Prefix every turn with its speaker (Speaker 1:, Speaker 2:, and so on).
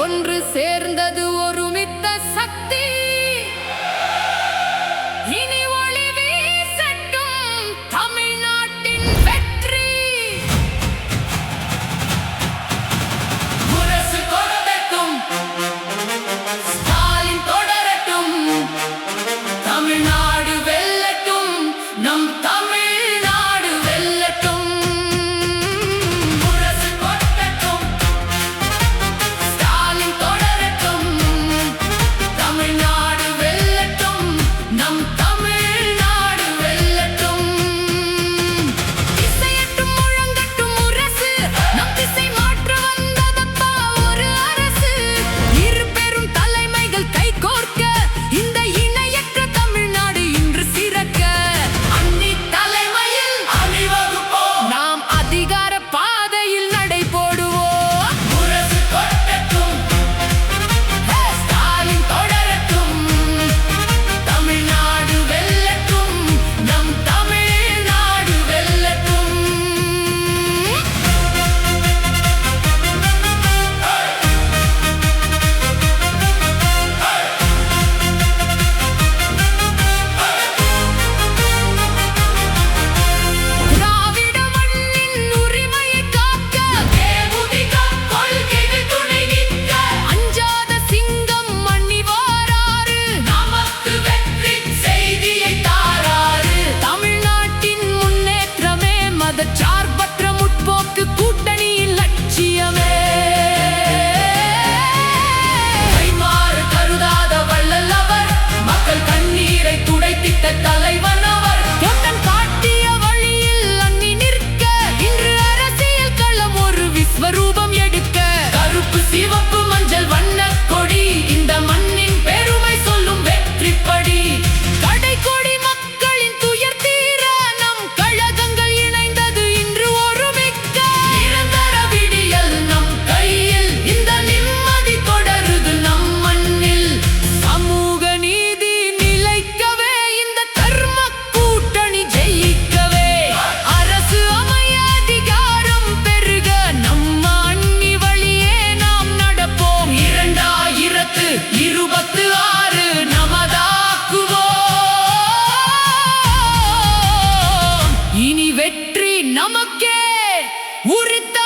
Speaker 1: ஒன்று சேர்ந்தது ஒருமித்த சக்தி. இனி ஒளி வீசட்டும் தமிழ்நாட்டின் வெற்றி. முரசு கொடுக்கட்டும், ஸ்டாலின் தொடரட்டும், தமிழ்நாடு வெல்லட்டும், நம் தமிழ்நாடு வெல்லட்டும். முரசு கொடுக்கட்டும், ஸ்டாலின் தொடரட்டும், தமிழ்நாடு வெல்லட்டும், நம் தமிழ்நாடு வெல்லட்டும். இசையட்டும் முழங்கட்டும் முரசு, நம் திசை மாற்ற வந்ததப்பா ஒரு அரசு. இரு பெரும் தலைமைகள் கைகோர்க்க இந்த இணையற்ற தமிழ்நாடு இன்று சிறக்க. அன்னி தலைமையில் அணிவகுப்போம், நாம் அதிகார பாதையில் நடை போடுவோம். முரசு கொட்டட்டும், ஸ்டாலின் தொடரட்டும், தமிழ்நாடு வெல்லட்டும், நம் தமிழ்நாடு வெல்லட்டும். திராவிட மண்ணின் உரிமையை காக்க தேமுதிக கொள்கைகள் துணை நிற்க. அஞ்சாத சிங்கம் மண்ணி வாராரு, நமக்கு வெற்றி செய்தியை தாராரு. தமிழ்நாட்டின் முன்னேற்றமே மதச்சார்பற்ற முற்போக்கு கூட்டணியின் லட்சியமே. கைமாறு கருதாத வள்ளல் அவர், மக்கள் கண்ணீரை துடைத்திட்ட தலைவன் அவர். கேப்டன் காட்டிய வழியில் அன்னி நிற்க, இன்று அரசியல் களம் ஒரு விஸ்வரூபம் எடுக்க. கருப்பு சிவப்பு மஞ்சள் வண்ணக் கொடி, இந்த மண்ணின் பெருமை சொல்லும் வெற்றிப்படி. கடைக்கோடி மக்களின் துயர் தீர, நம் கழகங்கள் இணைந்தது இன்று ஒருமிக்க. நிரந்தர விடியல் நம் கையில், இந்த நிம்மதி தொடருது நம் மண்ணில். சமூக நீதி நிலைக்கவே, இந்த தர்ம கூட்டணி ஜெயிக்கவே. அரசு அமைய அதிகாரம் பெருக, நம்ம அன்னி வழியே நாம் நடப்போம். 2026 நமதாக்குவோம். இனி வெற்றி நமக்கே உரித்த